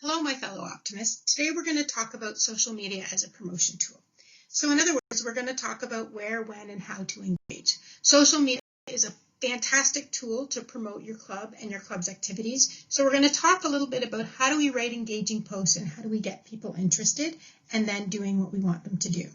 Hello, my fellow optimists. Today we're going to talk about social media as a promotion tool. So in other words, we're going to talk about where, when, and how to engage. Social media is a fantastic tool to promote your club and your club's activities. So we're going to talk a little bit about how do we write engaging posts and how do we get people interested and then doing what we want them to do.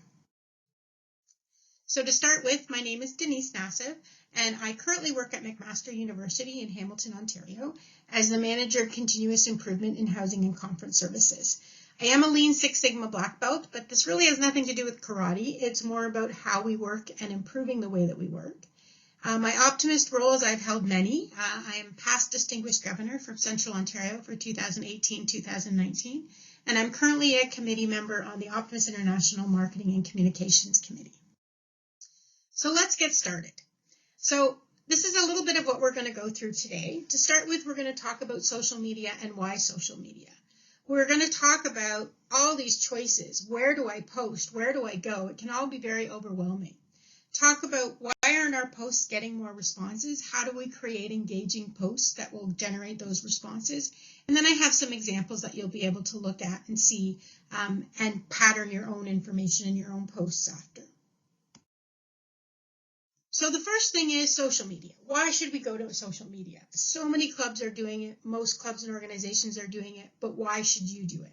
So to start with, my name is Denise Nassif, and I currently work at McMaster University in Hamilton, Ontario, as the Manager of Continuous Improvement in Housing and Conference Services. I am a Lean Six Sigma Black Belt, but this really has nothing to do with karate. It's more about how we work and improving the way that we work. My optimist roles, I've held many. I am past Distinguished Governor from Central Ontario for 2018-2019, and I'm currently a committee member on the Optimist International Marketing and Communications Committee. So let's get started. So this is a little bit of what we're going to go through today. To start with, we're going to talk about social media and why social media. We're going to talk about all these choices. Where do I post? Where do I go? It can all be very overwhelming. Talk about why aren't our posts getting more responses? How do we create engaging posts that will generate those responses? And then I have some examples that you'll be able to look at and see and pattern your own information in your own posts after. So the first thing is social media. Why should we go to social media? So many clubs are doing it. Most clubs and organizations are doing it, but why should you do it?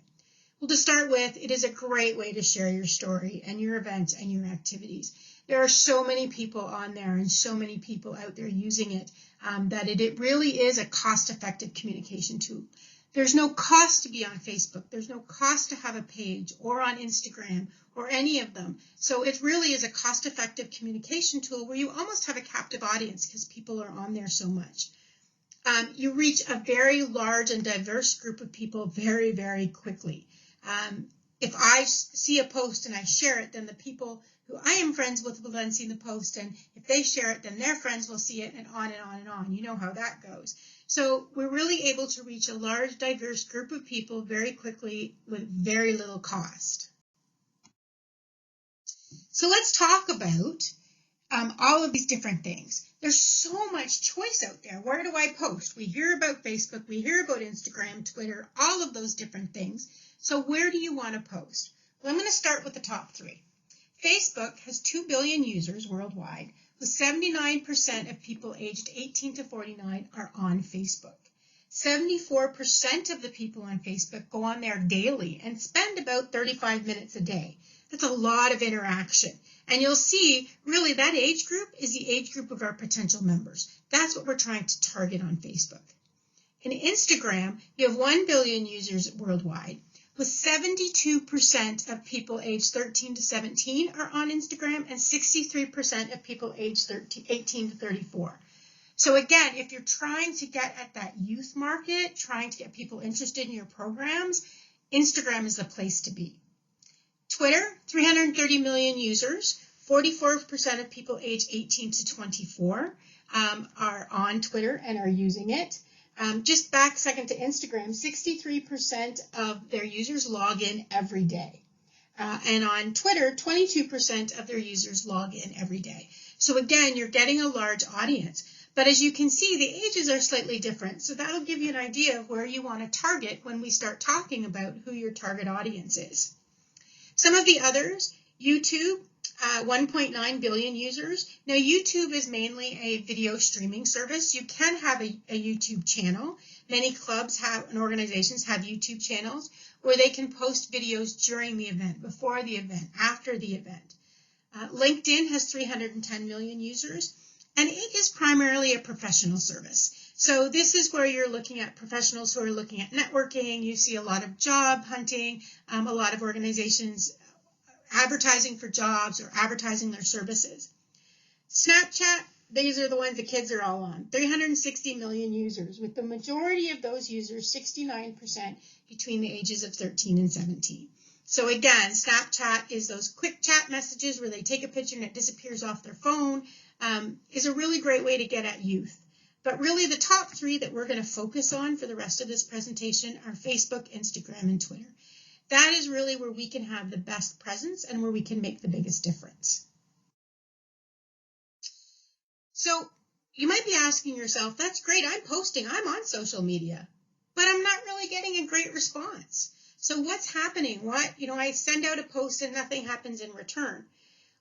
Well, to start with, it is a great way to share your story and your events and your activities. There are so many people on there and so many people out there using it that it really is a cost-effective communication tool. There's no cost to be on Facebook. There's no cost to have a page or on Instagram or any of them. So it really is a cost-effective communication tool where you almost have a captive audience because people are on there so much. You reach a very large and diverse group of people very, very quickly. If I see a post and I share it, then the people who I am friends with will then see the post, and if they share it, then their friends will see it, and on and on and on. You know how that goes. So we're really able to reach a large, diverse group of people very quickly with very little cost. So let's talk about all of these different things. There's so much choice out there. Where do I post? We hear about Facebook, we hear about Instagram, Twitter, all of those different things. So where do you want to post? Well, I'm going to start with the top three. Facebook has 2 billion users worldwide, with 79% of people aged 18 to 49 are on Facebook. 74% of the people on Facebook go on there daily and spend about 35 minutes a day. That's a lot of interaction. And you'll see, really, that age group is the age group of our potential members. That's what we're trying to target on Facebook. In Instagram, you have 1 billion users worldwide, with 72% of people aged 13 to 17 are on Instagram and 63% of people aged 18 to 34. So again, if you're trying to get at that youth market, trying to get people interested in your programs, Instagram is the place to be. Twitter, 330 million users, 44% of people aged 18 to 24 are on Twitter and are using it. Just back a second to Instagram, 63% of their users log in every day. And on Twitter, 22% of their users log in every day. So again, you're getting a large audience. But as you can see, the ages are slightly different. So that'll give you an idea of where you want to target when we start talking about who your target audience is. Some of the others, YouTube, 1.9 billion users. Now, YouTube is mainly a video streaming service. You can have a YouTube channel. Many clubs and organizations have YouTube channels where they can post videos during the event, before the event, after the event. LinkedIn has 310 million users, and it is primarily a professional service. So this is where you're looking at professionals who are looking at networking. You see a lot of job hunting, a lot of organizations advertising for jobs or advertising their services. Snapchat, these are the ones the kids are all on. 360 million users, with the majority of those users, 69%, between the ages of 13 and 17. So again, Snapchat is those quick chat messages where they take a picture and it disappears off their phone, is a really great way to get at youth. But really the top three that we're going to focus on for the rest of this presentation are Facebook, Instagram, and Twitter. That is really where we can have the best presence and where we can make the biggest difference. So you might be asking yourself, that's great, I'm posting, I'm on social media, but I'm not really really getting a great response. So what's happening? I send out a post and nothing happens in return.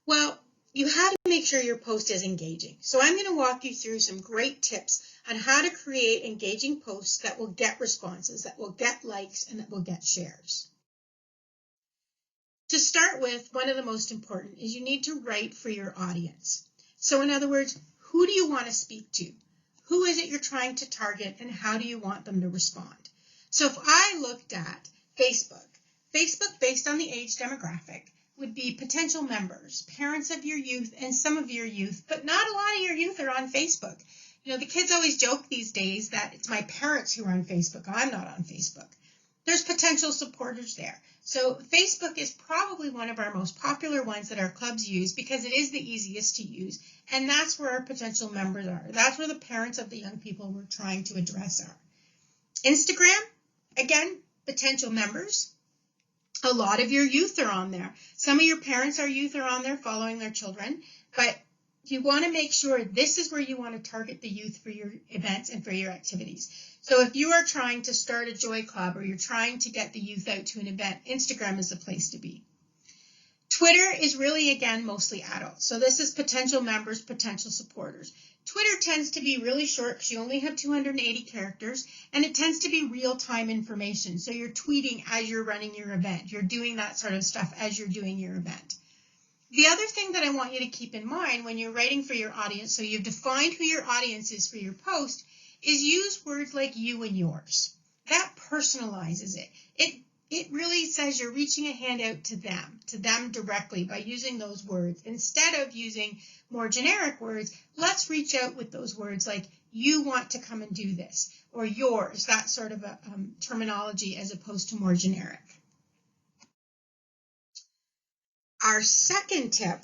Well, you have to make sure your post is engaging. So I'm going to walk you through some great tips on how to create engaging posts that will get responses, that will get likes, and that will get shares. To start with, one of the most important is you need to write for your audience. So in other words, who do you want to speak to? Who is it you're trying to target, and how do you want them to respond? So if I looked at Facebook based on the age demographic would be potential members, parents of your youth, and some of your youth, but not a lot of your youth are on Facebook. The kids always joke these days that it's my parents who are on Facebook. I'm not on Facebook. There's potential supporters there. So Facebook is probably one of our most popular ones that our clubs use because it is the easiest to use. And that's where our potential members are. That's where the parents of the young people we're trying to address are. Instagram, again, potential members. A lot of your youth are on there. Some of your parents or youth are on there following their children, but you want to make sure this is where you want to target the youth for your events and for your activities. So if you are trying to start a Joy Club or you're trying to get the youth out to an event, Instagram is the place to be. Twitter is really, again, mostly adults. So this is potential members, potential supporters. Twitter tends to be really short because you only have 280 characters, and it tends to be real-time information. So you're tweeting as you're running your event. You're doing that sort of stuff as you're doing your event. The other thing that I want you to keep in mind when you're writing for your audience, so you've defined who your audience is for your post, is use words like you and yours. That personalizes it. It really says you're reaching a hand out to them directly by using those words. Instead of using more generic words, let's reach out with those words like you want to come and do this, or yours, that sort of a terminology as opposed to more generic. Our second tip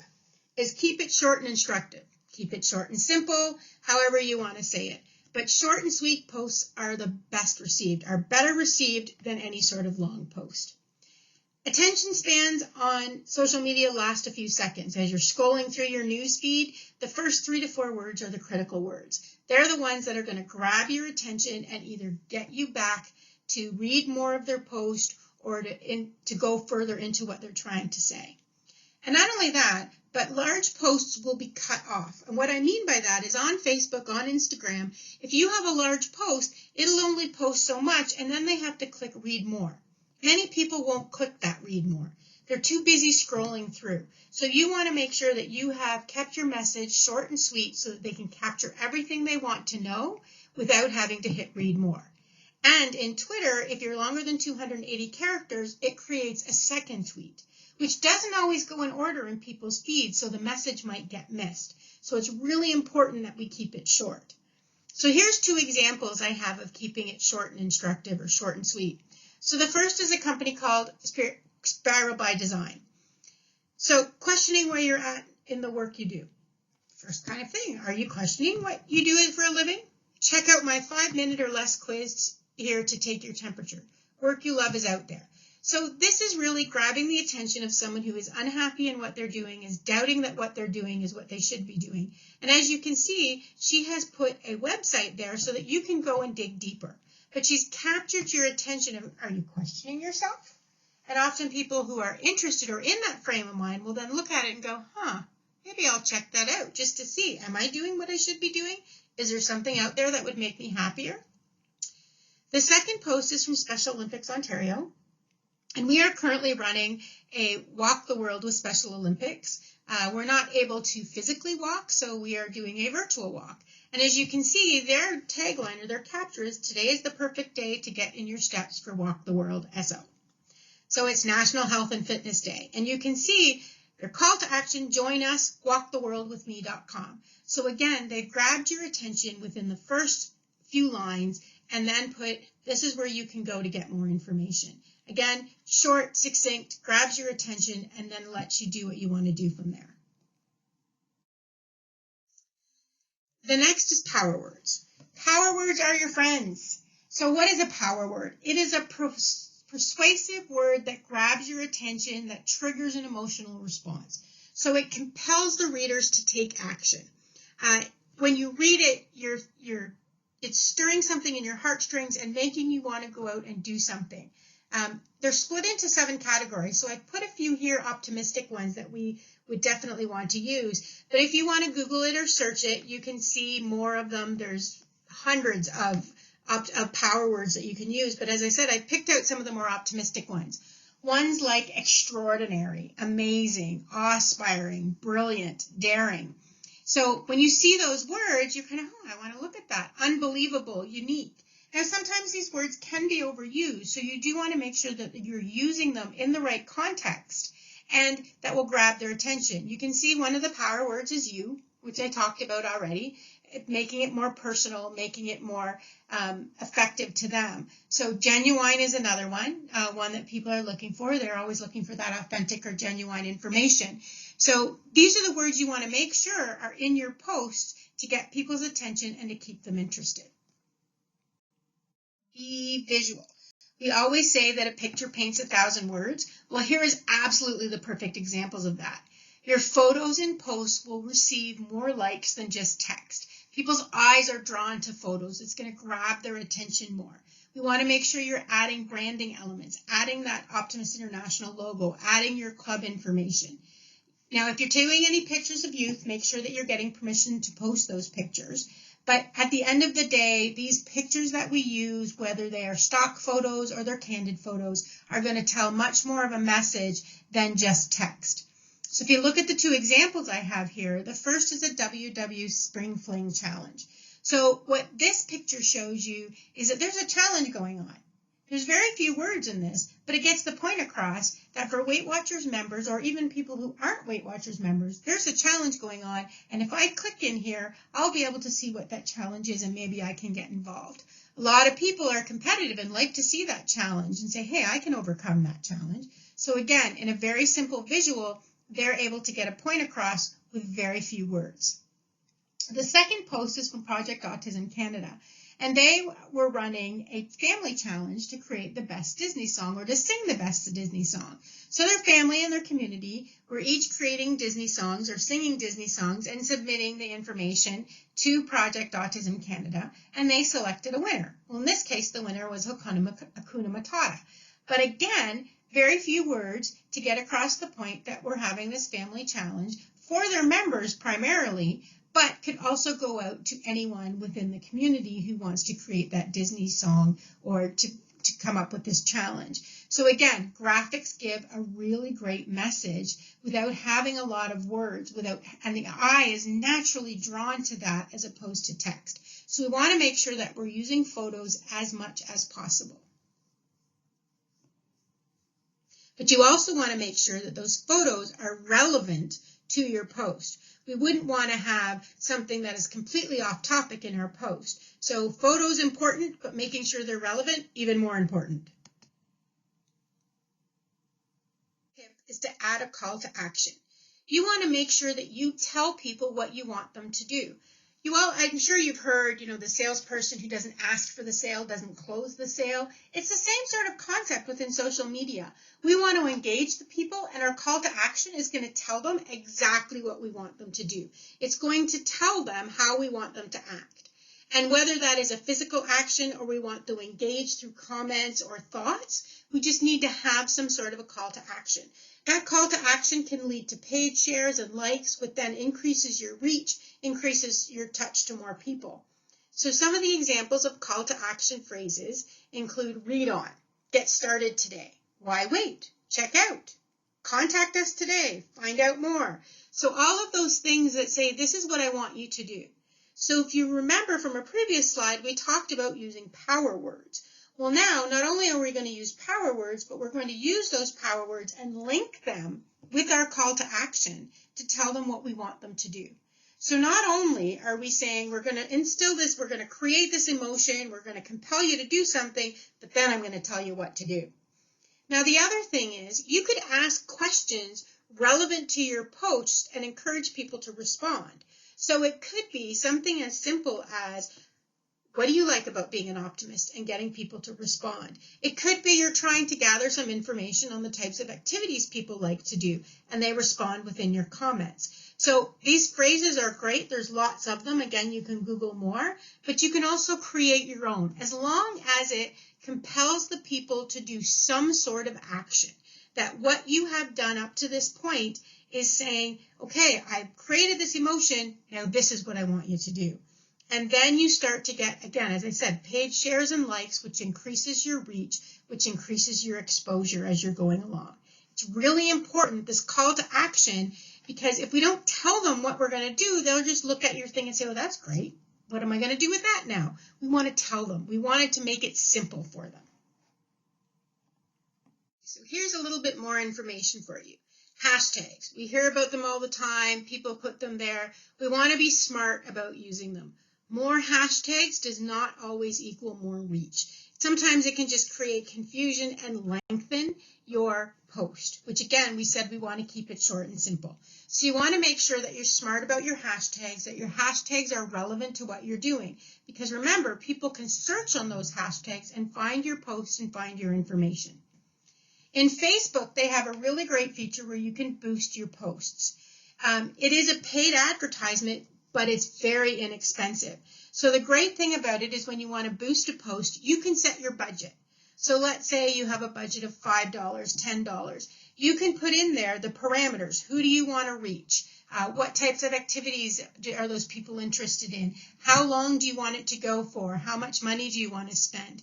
is keep it short and instructive. Keep it short and simple, however you want to say it. But short and sweet posts are the best received, are better received than any sort of long post. Attention spans on social media last a few seconds. As you're scrolling through your news feed, the first 3 to 4 words are the critical words. They're the ones that are going to grab your attention and either get you back to read more of their post or to go further into what they're trying to say. And not only that, but large posts will be cut off. And what I mean by that is on Facebook, on Instagram, if you have a large post, it'll only post so much, and then they have to click read more. Many people won't click that read more. They're too busy scrolling through. So you want to make sure that you have kept your message short and sweet so that they can capture everything they want to know without having to hit read more. And in Twitter, if you're longer than 280 characters, it creates a second tweet, which doesn't always go in order in people's feeds, so the message might get missed. So it's really important that we keep it short. So here's 2 examples I have of keeping it short and instructive or short and sweet. So the first is a company called Spiral by Design. So questioning where you're at in the work you do. First kind of thing, are you questioning what you do for a living? Check out my 5-minute or less quiz here to take your temperature. Work you love is out there. So this is really grabbing the attention of someone who is unhappy in what they're doing, is doubting that what they're doing is what they should be doing. And as you can see, she has put a website there so that you can go and dig deeper. But she's captured your attention of, are you questioning yourself? And often people who are interested or in that frame of mind will then look at it and go, maybe I'll check that out just to see, am I doing what I should be doing? Is there something out there that would make me happier? The second post is from Special Olympics Ontario. And we are currently running a Walk the World with Special Olympics. We're not able to physically walk, so we are doing a virtual walk. And as you can see, their tagline or their capture is, today is the perfect day to get in your steps for Walk the World SO. So it's National Health and Fitness Day. And you can see their call to action, join us, walktheworldwithme.com. So again, they've grabbed your attention within the first few lines and then put, this is where you can go to get more information. Again, short, succinct, grabs your attention, and then lets you do what you want to do from there. The next is power words. Power words are your friends. So what is a power word? It is a persuasive word that grabs your attention, that triggers an emotional response. So it compels the readers to take action. When you read it, you're it's stirring something in your heartstrings and making you want to go out and do something. They're split into 7 categories, so I put a few here, optimistic ones that we would definitely want to use. But if you want to Google it or search it, you can see more of them. There's hundreds of power words that you can use. But as I said, I picked out some of the more optimistic ones. Ones like extraordinary, amazing, awe-inspiring, brilliant, daring. So when you see those words, you're kind of, I want to look at that. Unbelievable, unique. Now, sometimes these words can be overused, so you do want to make sure that you're using them in the right context, and that will grab their attention. You can see one of the power words is you, which I talked about already, making it more personal, making it more effective to them. So genuine is another one that people are looking for. They're always looking for that authentic or genuine information. So these are the words you want to make sure are in your post to get people's attention and to keep them interested. Be visual. We always say that a picture paints 1,000 words. Well, here is absolutely the perfect examples of that. Your photos and posts will receive more likes than just text. People's eyes are drawn to photos. It's going to grab their attention more. We want to make sure you're adding branding elements, adding that Optimist International logo, adding your club information. Now, if you're taking any pictures of youth, make sure that you're getting permission to post those pictures. But at the end of the day, these pictures that we use, whether they are stock photos or they're candid photos, are going to tell much more of a message than just text. So if you look at the 2 examples I have here, the first is a WW Spring Fling Challenge. So what this picture shows you is that there's a challenge going on. There's very few words in this, but it gets the point across that for Weight Watchers members, or even people who aren't Weight Watchers members, there's a challenge going on. And if I click in here, I'll be able to see what that challenge is, and maybe I can get involved. A lot of people are competitive and like to see that challenge and say, hey, I can overcome that challenge. So again, in a very simple visual, they're able to get a point across with very few words. The second post is from Project Autism Canada. And they were running a family challenge to create the best Disney song, or to sing the best Disney song. So their family and their community were each creating Disney songs or singing Disney songs and submitting the information to Project Autism Canada, and they selected a winner. Well, in this case, the winner was Hakuna Matata. But again, very few words to get across the point that we're having this family challenge for their members primarily, but could also go out to anyone within the community who wants to create that Disney song or to come up with this challenge. So again, graphics give a really great message without having a lot of words, and the eye is naturally drawn to that as opposed to text. So we want to make sure that we're using photos as much as possible. But you also want to make sure that those photos are relevant to your post. We wouldn't want to have something that is completely off topic in our post. So photos important, but making sure they're relevant, even more important. Tip is to add a call to action. You want to make sure that you tell people what you want them to do. I'm sure you've heard, the salesperson who doesn't ask for the sale doesn't close the sale. It's the same sort of concept within social media. We want to engage the people, and our call to action is going to tell them exactly what we want them to do. It's going to tell them how we want them to act. And whether that is a physical action or we want to engage through comments or thoughts, we just need to have some sort of a call to action. That call to action can lead to page shares and likes, which then increases your reach, increases your touch to more people. So some of the examples of call to action phrases include read on, get started today, why wait, check out, contact us today, find out more. So all of those things that say, this is what I want you to do. So if you remember from a previous slide, we talked about using power words. Well, now, not only are we going to use power words, but we're going to use those power words and link them with our call to action to tell them what we want them to do. So not only are we saying we're going to instill this, we're going to create this emotion, we're going to compel you to do something, but then I'm going to tell you what to do. Now, the other thing is you could ask questions relevant to your post and encourage people to respond. So it could be something as simple as, What do you like about being an optimist and getting people to respond? It could be you're trying to gather some information on the types of activities people like to do, and they respond within your comments. So these phrases are great. There's lots of them. Again, you can Google more, but you can also create your own, as long as it compels the people to do some sort of action. That what you have done up to this point is saying, okay, I've created this emotion, now this is what I want you to do. And then you start to get, again, as I said, page shares and likes, which increases your reach, which increases your exposure as you're going along. It's really important, this call to action, because if we don't tell them what we're going to do, they'll just look at your thing and say, oh, that's great. What am I going to do with that now? We want to tell them. We wanted to make it simple for them. So here's a little bit more information for you. Hashtags. We hear about them all the time. People put them there. We want to be smart about using them. More hashtags does not always equal more reach. Sometimes it can just create confusion and lengthen your post, which again, we said we want to keep it short and simple. So you want to make sure that you're smart about your hashtags, that your hashtags are relevant to what you're doing. Because remember, people can search on those hashtags and find your posts and find your information. In Facebook, they have a really great feature where you can boost your posts. It is a paid advertisement, but it's very inexpensive. So the great thing about it is when you want to boost a post, you can set your budget. So let's say you have a budget of $5, $10. You can put in there the parameters. Who do you want to reach? What types of activities are those people interested in? How long do you want it to go for? How much money do you want to spend?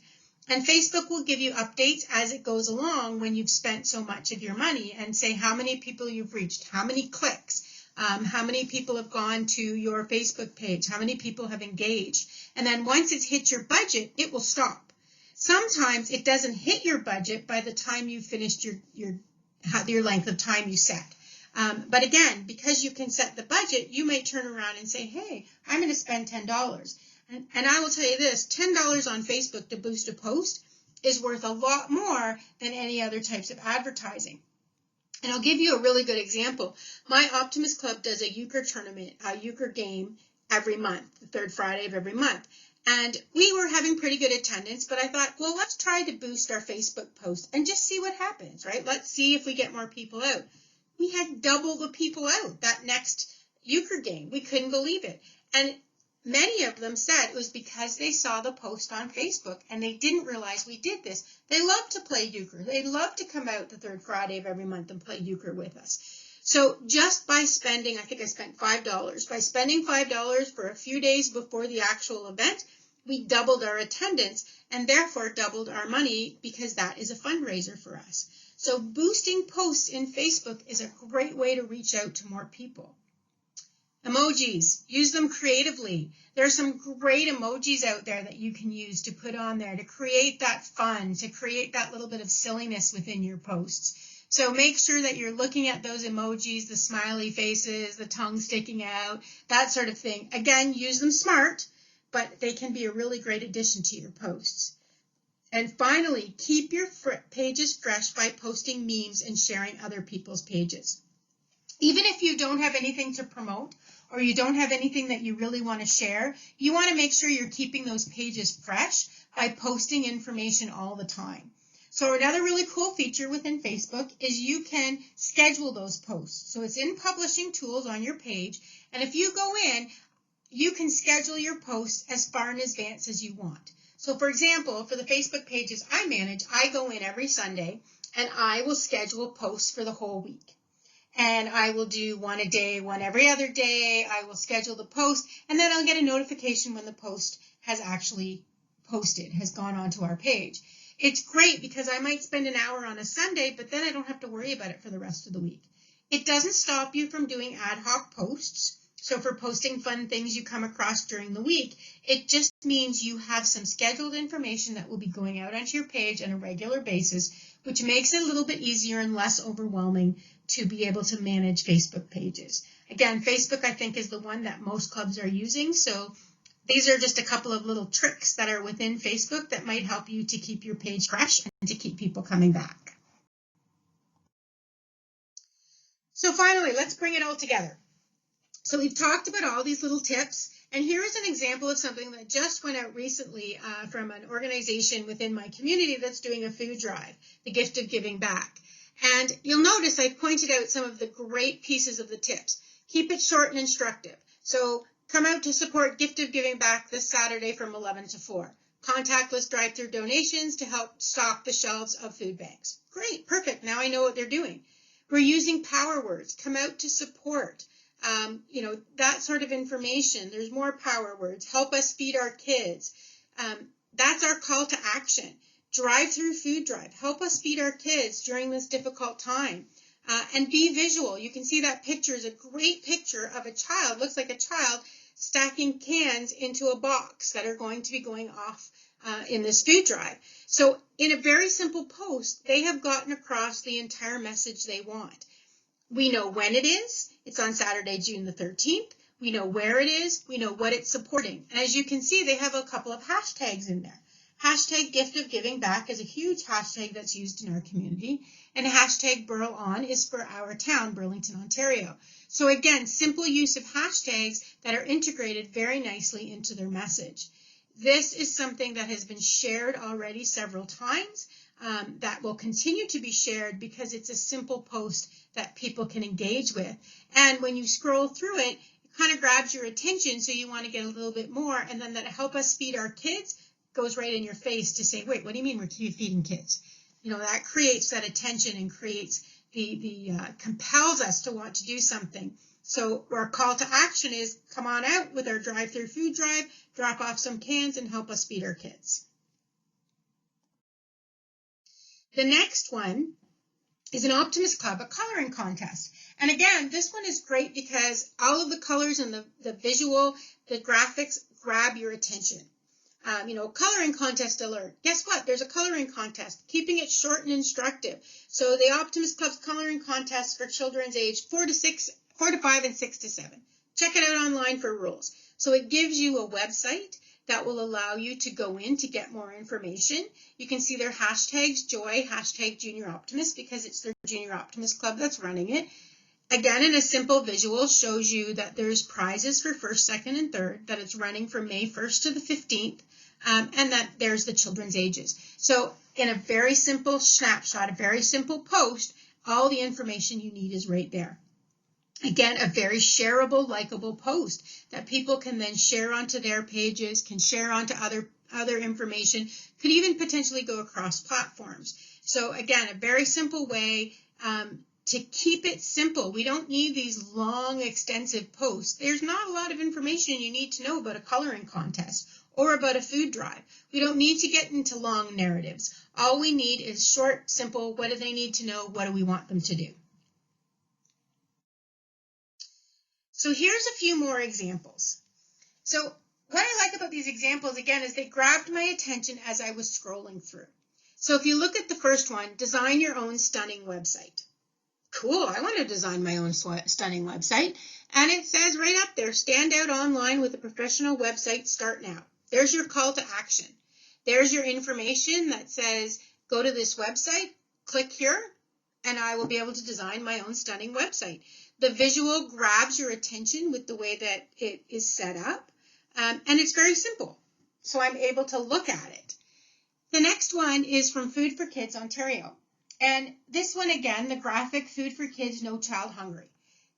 And Facebook will give you updates as it goes along when you've spent so much of your money and say how many people you've reached, how many clicks, how many people have gone to your Facebook page, how many people have engaged. And then once it's hit your budget, it will stop. Sometimes it doesn't hit your budget by the time you've finished your length of time you set. But again, because you can set the budget, you may turn around and say, hey, I'm going to spend $10. And I will tell you this, $10 on Facebook to boost a post is worth a lot more than any other types of advertising. And I'll give you a really good example. My Optimist Club does a euchre tournament, a euchre game every month, the third Friday of every month. And we were having pretty good attendance, but I thought, well, let's try to boost our Facebook post and just see what happens, right? Let's see if we get more people out. We had double the people out that next euchre game. We couldn't believe it. And many of them said it was because they saw the post on Facebook and they didn't realize we did this. They love to play euchre. They love to come out the third Friday of every month and play euchre with us. So just by spending, I think I spent $5, by spending $5 for a few days before the actual event, we doubled our attendance and therefore doubled our money because that is a fundraiser for us. So boosting posts in Facebook is a great way to reach out to more people. Emojis, use them creatively. There are some great emojis out there that you can use to put on there to create that fun, to create that little bit of silliness within your posts. So make sure that you're looking at those emojis, the smiley faces, the tongue sticking out, that sort of thing. Again, use them smart, but they can be a really great addition to your posts. And finally, keep your pages fresh by posting memes and sharing other people's pages. Even if you don't have anything to promote or you don't have anything that you really want to share, you want to make sure you're keeping those pages fresh by posting information all the time. So another really cool feature within Facebook is you can schedule those posts. So it's in Publishing Tools on your page, and if you go in, you can schedule your posts as far in advance as you want. So for example, for the Facebook pages I manage, I go in every Sunday and I will schedule posts for the whole week. And I will do one a day, one every other day. I will schedule the post, and then I'll get a notification when the post has actually posted, has gone onto our page. It's great because I might spend an hour on a Sunday, but then I don't have to worry about it for the rest of the week. It doesn't stop you from doing ad hoc posts. So for posting fun things you come across during the week, it just means you have some scheduled information that will be going out onto your page on a regular basis, which makes it a little bit easier and less overwhelming to be able to manage Facebook pages. Again, Facebook, I think, is the one that most clubs are using. So these are just a couple of little tricks that are within Facebook that might help you to keep your page fresh and to keep people coming back. So finally, let's bring it all together. So we've talked about all these little tips, And here is an example of something that just went out recently from an organization within my community that's doing a food drive, the Gift of Giving Back. And you'll notice I pointed out some of the great pieces of the tips. Keep it short and instructive. So come out to support Gift of Giving Back this Saturday from 11 to 4. Contactless drive-through donations to help stock the shelves of food banks. Great, perfect. Now I know what they're doing. We're using power words. Come out to support. That sort of information. There's more power words. Help us feed our kids. That's our call to action. Drive-through food drive. Help us feed our kids during this difficult time. And be visual. You can see that picture is a great picture of a child. Looks like a child stacking cans into a box that are going to be going off in this food drive. So in a very simple post, they have gotten across the entire message they want. We know when it is. It's on Saturday, June the 13th. We know where it is. We know what it's supporting. And as you can see, they have a couple of hashtags in there. Hashtag Gift of Giving Back is a huge hashtag that's used in our community. And hashtag Burl On is for our town, Burlington, Ontario. So again, simple use of hashtags that are integrated very nicely into their message. This is something that has been shared already several times. That will continue to be shared because it's a simple post that people can engage with. And when you scroll through it, it kind of grabs your attention, so you want to get a little bit more. And then that Help Us Feed Our Kids goes right in your face to say, wait, what do you mean we're feeding kids? That creates that attention and creates compels us to want to do something. So our call to action is come on out with our drive-through food drive, drop off some cans and help us feed our kids. The next one is an Optimist Club, a coloring contest. And again, this one is great because all of the colors and the visual, the graphics grab your attention. Coloring contest alert. Guess what? There's a coloring contest, keeping it short and instructive. So the Optimist Club's coloring contest for children's age 4 to 5 and 6 to 7. Check it out online for rules. So it gives you a website that will allow you to go in to get more information. You can see their hashtags, joy, hashtag Junior Optimist, because it's their Junior Optimist Club that's running it. Again, in a simple visual, shows you that there's prizes for first, second, and third, that it's running from May 1st to the 15th, and that there's the children's ages. So in a very simple snapshot, a very simple post, all the information you need is right there. Again, a very shareable, likable post that people can then share onto their pages, can share onto other information, could even potentially go across platforms. So again, a very simple way to keep it simple. We don't need these long, extensive posts. There's not a lot of information you need to know about a coloring contest or about a food drive. We don't need to get into long narratives. All we need is short, simple, what do they need to know? What do we want them to do? So here's a few more examples. So what I like about these examples, again, is they grabbed my attention as I was scrolling through. So if you look at the first one, design your own stunning website. Cool, I want to design my own stunning website. And it says right up there, stand out online with a professional website, start now. There's your call to action. There's your information that says, go to this website, click here, and I will be able to design my own stunning website. The visual grabs your attention with the way that it is set up, and it's very simple. So I'm able to look at it. The next one is from Food for Kids Ontario. And this one, again, the graphic, Food for Kids, No Child Hungry.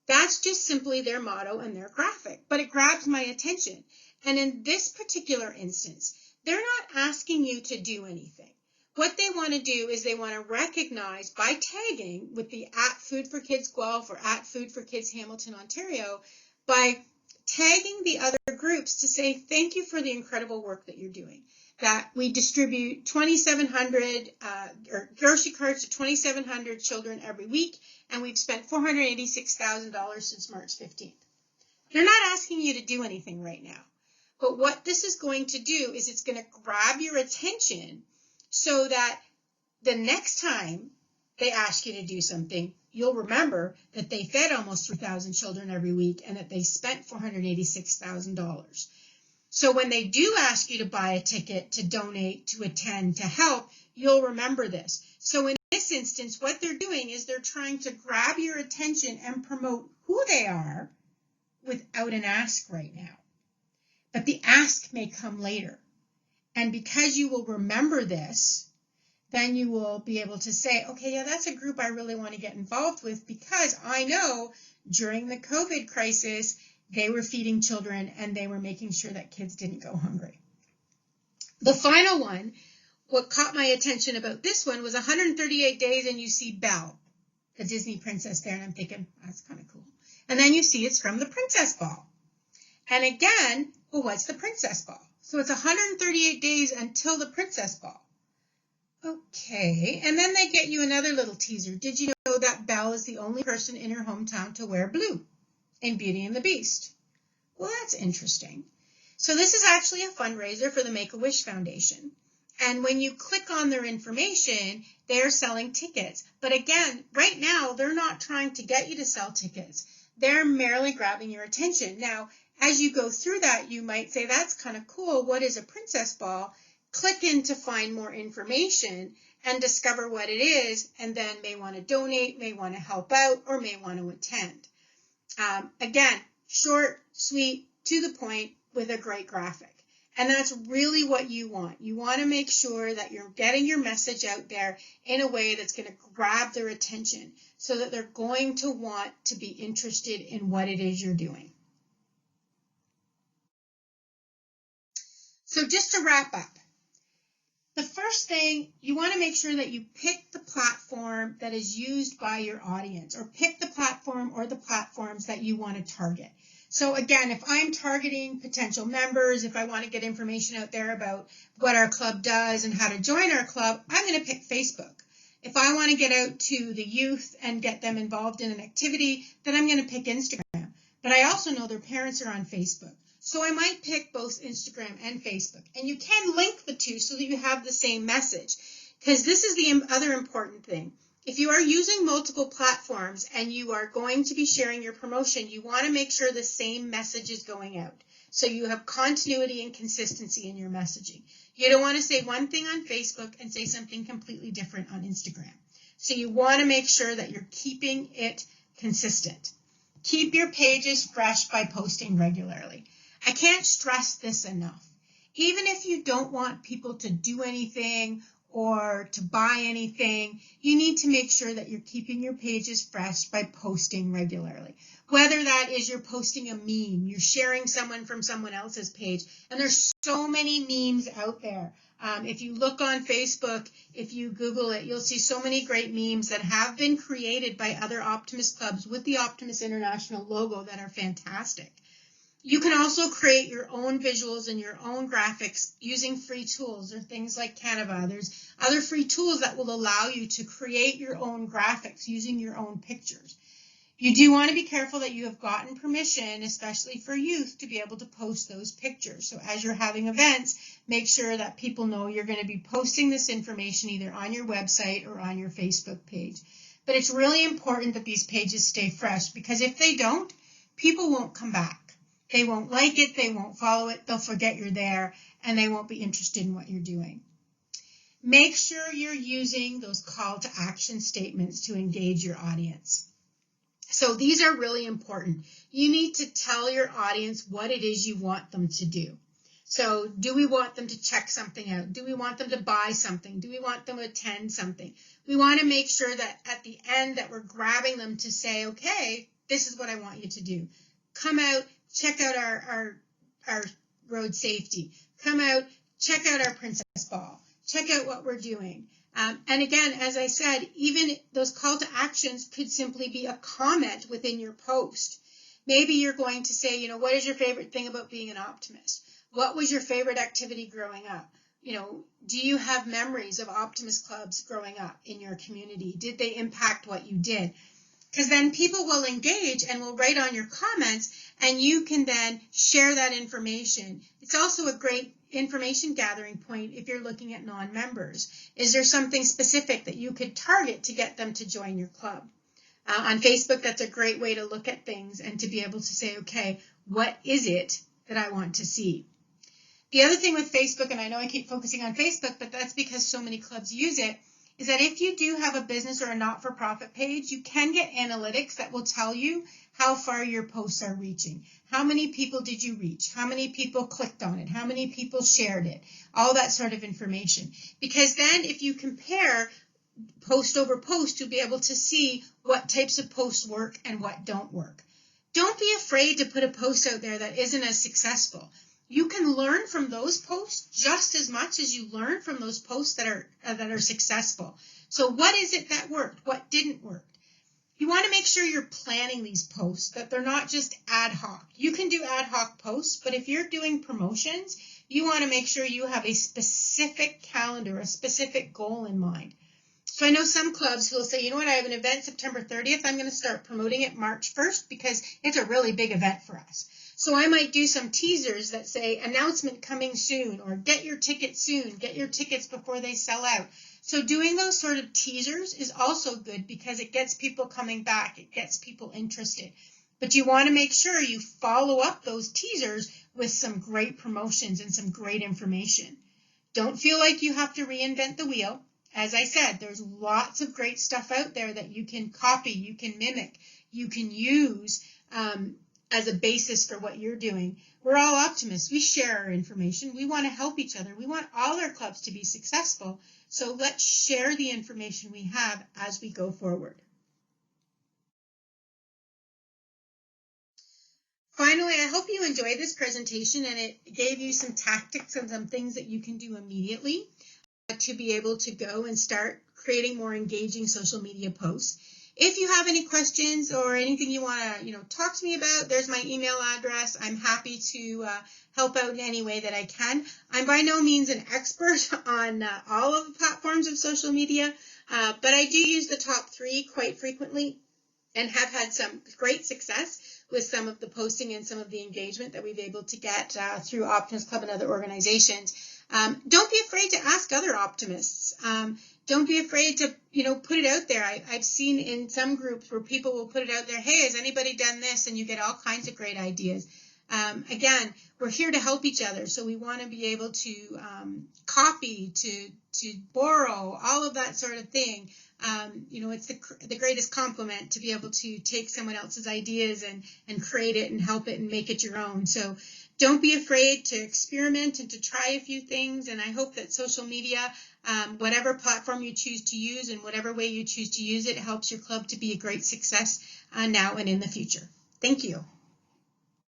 That's just simply their motto and their graphic, but it grabs my attention. And in this particular instance, they're not asking you to do anything. What they want to do is they want to recognize by tagging with the @Food4Kids Guelph or @Food4Kids Hamilton, Ontario, by tagging the other groups to say thank you for the incredible work that you're doing. That we distribute 2,700 grocery cards to 2,700 children every week, and we've spent $486,000 since March 15th. They're not asking you to do anything right now. But what this is going to do is it's going to grab your attention so that the next time they ask you to do something, you'll remember that they fed almost 3,000 children every week and that they spent $486,000. So when they do ask you to buy a ticket, to donate, to attend, to help, you'll remember this. So in this instance, what they're doing is they're trying to grab your attention and promote who they are without an ask right now. but the ask may come later. And because you will remember this, then you will be able to say, okay, yeah, that's a group I really want to get involved with because I know during the COVID crisis, they were feeding children and they were making sure that kids didn't go hungry. The final one, what caught my attention about this one was 138 days and you see Belle, the Disney princess there, and I'm thinking, that's kind of cool. And then you see it's from the Princess Ball. And again, well, what's the Princess Ball? So it's 138 days until the Princess Ball. Okay, and then they get you another little teaser. Did you know that Belle is the only person in her hometown to wear blue in Beauty and the Beast? Well, that's interesting. So this is actually a fundraiser for the Make-A-Wish Foundation. And when you click on their information, they're selling tickets. But again, right now, they're not trying to get you to sell tickets. They're merely grabbing your attention. Now, as you go through that, you might say, that's kind of cool. What is a Princess Ball? Click in to find more information and discover what it is, and then may want to donate, may want to help out, or may want to attend. Again, short, sweet, to the point with a great graphic. And that's really what you want. You want to make sure that you're getting your message out there in a way that's going to grab their attention so that they're going to want to be interested in what it is you're doing. So just to wrap up, the first thing, you want to make sure that you pick the platform that is used by your audience, or pick the platform or the platforms that you want to target. So again, if I'm targeting potential members, if I want to get information out there about what our club does and how to join our club, I'm going to pick Facebook. If I want to get out to the youth and get them involved in an activity, then I'm going to pick Instagram. But I also know their parents are on Facebook. So I might pick both Instagram and Facebook. And you can link the two so that you have the same message. Because this is the other important thing. If you are using multiple platforms and you are going to be sharing your promotion, you want to make sure the same message is going out. So you have continuity and consistency in your messaging. You don't want to say one thing on Facebook and say something completely different on Instagram. So you want to make sure that you're keeping it consistent. Keep your pages fresh by posting regularly. I can't stress this enough. Even if you don't want people to do anything or to buy anything, you need to make sure that you're keeping your pages fresh by posting regularly. Whether that is you're posting a meme, you're sharing someone from someone else's page, and there's so many memes out there. If you look on Facebook, if you Google it, you'll see so many great memes that have been created by other Optimus clubs with the Optimus International logo that are fantastic. You can also create your own visuals and your own graphics using free tools or things like Canva. There's other free tools that will allow you to create your own graphics using your own pictures. You do want to be careful that you have gotten permission, especially for youth, to be able to post those pictures. So as you're having events, make sure that people know you're going to be posting this information either on your website or on your Facebook page. But it's really important that these pages stay fresh, because if they don't, people won't come back. They won't like it, they won't follow it, they'll forget you're there, and they won't be interested in what you're doing. Make sure you're using those call to action statements to engage your audience. So these are really important. You need to tell your audience what it is you want them to do. So do we want them to check something out? Do we want them to buy something? Do we want them to attend something? We want to make sure that at the end that we're grabbing them to say, okay, this is what I want you to do. Come out, check out our road safety. Come out, check out our Princess Ball. Check out what we're doing. And again, as I said, even those call to actions could simply be a comment within your post. Maybe you're going to say, you know, what is your favorite thing about being an optimist? What was your favorite activity growing up? You know, do you have memories of Optimist clubs growing up in your community? Did they impact what you did? Because then people will engage and will write on your comments, and you can then share that information. It's also a great information gathering point if you're looking at non-members. Is there something specific that you could target to get them to join your club? On Facebook, that's a great way to look at things and to be able to say, okay, what is it that I want to see? The other thing with Facebook, and I know I keep focusing on Facebook, but that's because so many clubs use it, is that if you do have a business or a not-for-profit page, you can get analytics that will tell you how far your posts are reaching. How many people did you reach? How many people clicked on it? How many people shared it? All that sort of information. Because then if you compare post over post, you'll be able to see what types of posts work and what don't work. Don't be afraid to put a post out there that isn't as successful. You can learn from those posts just as much as you learn from those posts that are successful. So what is it that worked? What didn't work? You want to make sure you're planning these posts, that they're not just ad hoc. You can do ad hoc posts, but if you're doing promotions, you want to make sure you have a specific calendar, a specific goal in mind. So I know some clubs who will say, you know what, I have an event September 30th. I'm going to start promoting it March 1st because it's a really big event for us. So I might do some teasers that say announcement coming soon, or get your tickets soon, get your tickets before they sell out. So doing those sort of teasers is also good because it gets people coming back. It gets people interested. But you want to make sure you follow up those teasers with some great promotions and some great information. Don't feel like you have to reinvent the wheel. As I said, there's lots of great stuff out there that you can copy, you can mimic, you can use as a basis for what you're doing. We're all optimists. We share our information. We want to help each other. We want all our clubs to be successful. So let's share the information we have as we go forward. Finally, I hope you enjoyed this presentation and it gave you some tactics and some things that you can do immediately to be able to go and start creating more engaging social media posts. If you have any questions or anything you want to, talk to me about, there's my email address. I'm happy to help out in any way that I can. I'm by no means an expert on all of the platforms of social media, but I do use the top 3 quite frequently and have had some great success with some of the posting and some of the engagement that we've been able to get through Optimist Club and other organizations. Don't be afraid to ask other optimists. Don't be afraid to, put it out there. I've seen in some groups where people will put it out there, hey, has anybody done this? And you get all kinds of great ideas. Again, we're here to help each other. So we want to be able to copy, to borrow, all of that sort of thing. It's the greatest compliment to be able to take someone else's ideas and create it and help it and make it your own. So don't be afraid to experiment and to try a few things. And I hope that social media, whatever platform you choose to use and whatever way you choose to use it, helps your club to be a great success now and in the future. Thank you.